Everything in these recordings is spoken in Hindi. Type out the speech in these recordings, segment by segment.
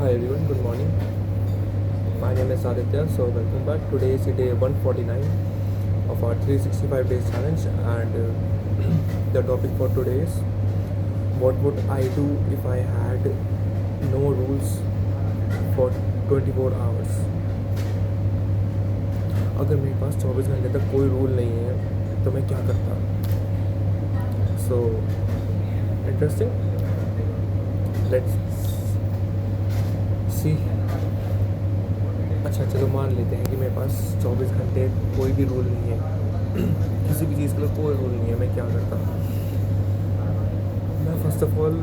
Hi everyone, good morning. My name is Aditya. So welcome back. Today is day 149 of our 365 days challenge, and the topic for today is what would I do if I had no rules for 24 hours. अगर मेरे पास 24 घंटे तक कोई रूल नहीं है तो मैं क्या करता. So interesting. Let's see. अच्छा चलो मान लेते हैं कि मेरे पास 24 घंटे कोई भी रूल नहीं है किसी भी चीज़ के लिए कोई रूल नहीं है. मैं क्या करता. मैं फर्स्ट ऑफ ऑल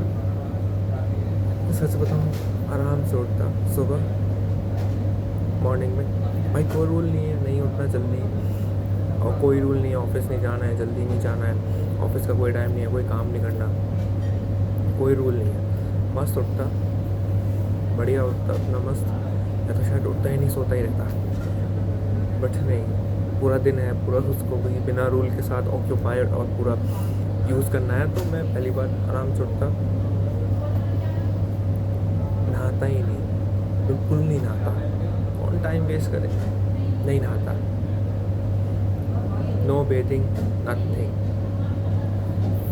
सच बताऊँ, आराम से उठता सुबह मॉर्निंग में. भाई कोई रूल नहीं है, नहीं उठना जल्दी, और कोई रूल नहीं है ऑफिस नहीं जाना है, जल्दी नहीं जाना है, ऑफिस का कोई टाइम नहीं है, कोई काम नहीं करना, कोई रूल नहीं है. मस्त उठता, बढ़िया उठता अपना मस्त, या तो शायद उठता ही नहीं, सोता ही रहता. बट नहीं, पूरा दिन है, पूरा उसको भी बिना रूल के साथ ऑक्यूपाइड और पूरा यूज़ करना है. तो मैं पहली बार आराम से उठता, नहाता ही नहीं, बिल्कुल नहीं नहाता. कौन टाइम वेस्ट करे, नहीं नहाता. नो बेथिंग, नथिंग,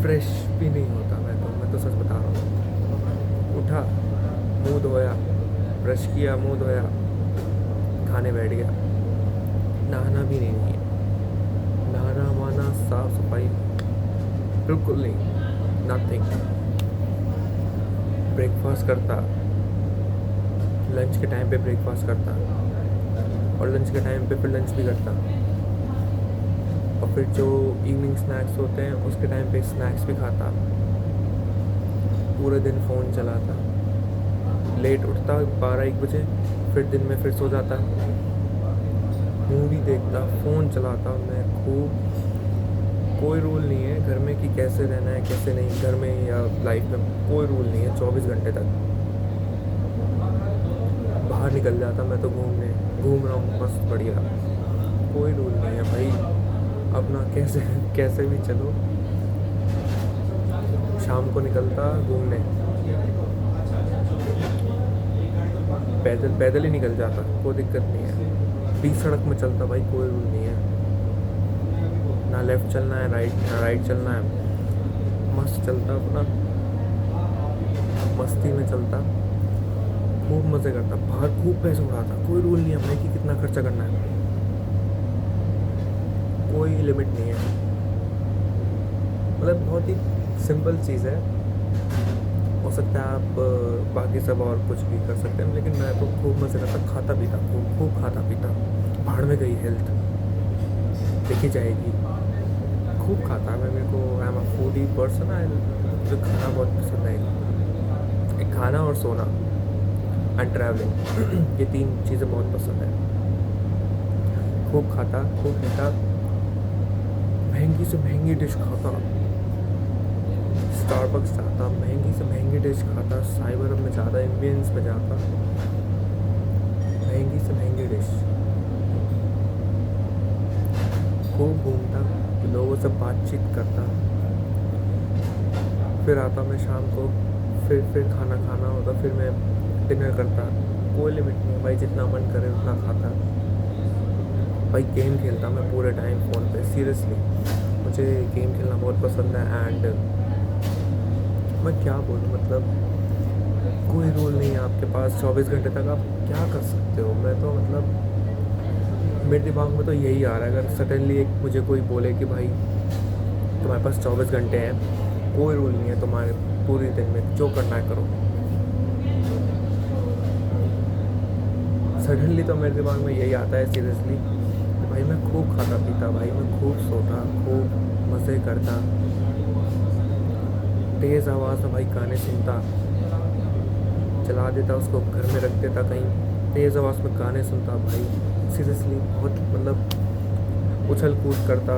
फ्रेश भी नहीं होता. मैं तो सच बता रहा हूँ. उठा, मुंह धोया, ब्रश किया, मुंह धोया, खाने बैठ गया. नहाना भी नहीं है, नहाना वाना साफ सफाई बिल्कुल नहीं, नथिंग. ब्रेकफास्ट करता, लंच के टाइम पे ब्रेकफास्ट करता, और लंच के टाइम पे फिर लंच भी करता, और फिर जो इवनिंग स्नैक्स होते हैं उसके टाइम पे स्नैक्स भी खाता. पूरे दिन फ़ोन चलाता, लेट उठता 12-1 बजे, फिर दिन में फिर सो जाता, मूवी देखता, फ़ोन चलाता. मैं खूब, कोई रूल नहीं है घर में कि कैसे रहना है कैसे नहीं. घर में या लाइफ में कोई रूल नहीं है. 24 घंटे तक बाहर निकल जाता मैं तो घूम रहा हूँ मस्त बढ़िया. कोई रूल नहीं है भाई, अपना कैसे भी चलो. शाम को निकलता घूमने, पैदल ही निकल जाता, कोई दिक्कत नहीं है. बीच सड़क में चलता भाई, कोई रूल नहीं है. ना लेफ़्ट चलना है ना राइट चलना है. मस्त चलता अपना, मस्ती में चलता, खूब मज़े करता, बाहर खूब पैसे उड़ाता. कोई रूल नहीं है भाई कि कितना खर्चा करना है, कोई लिमिट नहीं है. मतलब बहुत ही सिंपल चीज़ है. हो सकता है आप बाकी सब और कुछ भी कर सकते हैं, लेकिन मैं तो खूब मज़े करता, खाता पीता, खूब खाता पीता. भाड़ में गई हेल्थ, देखी जाएगी. खूब खाता मैं, मेरे को I am a foodie person. मुझे खाना बहुत पसंद है. एक खाना और सोना एंड ट्रैवलिंग, ये 3 चीज़ें बहुत पसंद है. खूब खाता, खूब पीता, महंगी से महंगी डिश खाता, स्टारबक्स जाता, महंगी से महंगी डिश खाता, साइबर में जाता, एम्बियंस में जाता, महंगी से महंगी डिश, खूब घूमता, लोगों से बातचीत करता. फिर आता मैं शाम को, फिर खाना होता, फिर मैं डिनर करता. कोई लिमिट नहीं है भाई, जितना मन करे उतना खाता. भाई गेम खेलता मैं पूरे टाइम फ़ोन पे. सीरियसली मुझे गेम खेलना बहुत पसंद है. एंड मैं क्या बोलूँ, मतलब कोई रूल नहीं है आपके पास. 24 घंटे तक आप क्या कर सकते हो. मैं तो मतलब मेरे दिमाग में तो यही आ रहा है, अगर सडनली एक मुझे कोई बोले कि भाई तुम्हारे पास 24 घंटे हैं, कोई रूल नहीं है तुम्हारे, पूरे दिन में जो करना है करो. सडनली तो मेरे दिमाग में यही आता है सीरियसली कि भाई मैं खूब खाता पीता, भाई मैं खूब सोता, खूब मज़े करता, तेज़ आवाज़ में भाई गाने सुनता, चला देता उसको, घर में रख देता कहीं, तेज़ आवाज़ में गाने सुनता. भाई सीरियसली बहुत मतलब उछल कूद करता,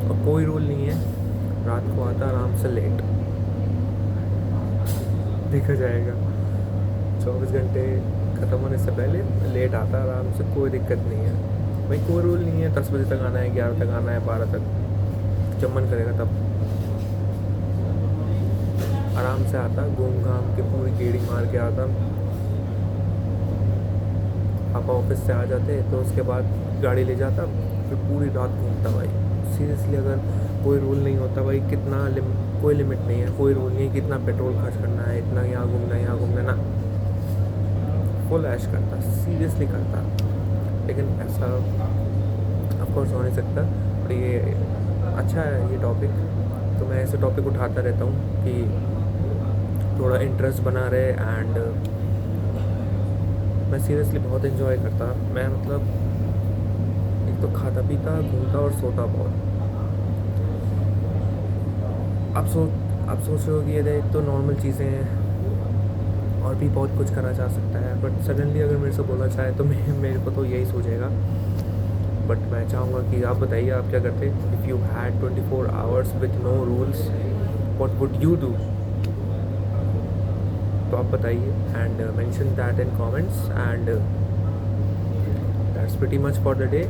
और कोई रूल नहीं है. रात को आता आराम से लेट, देखा जाएगा. 24 घंटे ख़त्म होने से पहले लेट आता आराम से, कोई दिक्कत नहीं है भाई. कोई रूल नहीं है 10 बजे तक आना है, 11 तक आना है, 12 तक, जब मन करेगा तब. आराम से आता, घूम घाम के पूरी गेड़ी मार के आता। पापा ऑफिस से आ जाते तो उसके बाद गाड़ी ले जाता, फिर पूरी रात घूमता भाई। सीरियसली अगर कोई रूल नहीं होता भाई, कोई लिमिट नहीं है, कोई रूल नहीं है कितना पेट्रोल खर्च करना है, इतना यहाँ घूमना है, यहाँ घूमना ना, फुल ऐश करता, सीरियसली करता। लेकिन ऐसा ऑफकोर्स हो नहीं सकता। और ये अच्छा है ये टॉपिक, तो मैं ऐसे टॉपिक उठाता रहता हूँ कि थोड़ा इंटरेस्ट बना रहे। एंड मैं सीरियसली बहुत इन्जॉय करता। मैं मतलब एक तो खाता पीता, घूमता और सोता बहुत। आप सोच रहे हो कि ये तो नॉर्मल चीज़ें हैं और भी बहुत कुछ करा जा सकता है, बट सडनली अगर मेरे से बोला चाहे तो मेरे को तो यही सोचेगा। बट मैं चाहूँगा कि आप बताइए आप क्या करते if you had 24 hours with no rules, what would you do? तो आप बताइए and mention that in comments. And that's pretty much for the day.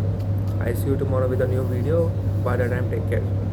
I see you tomorrow with a new video. Bye the time, take care.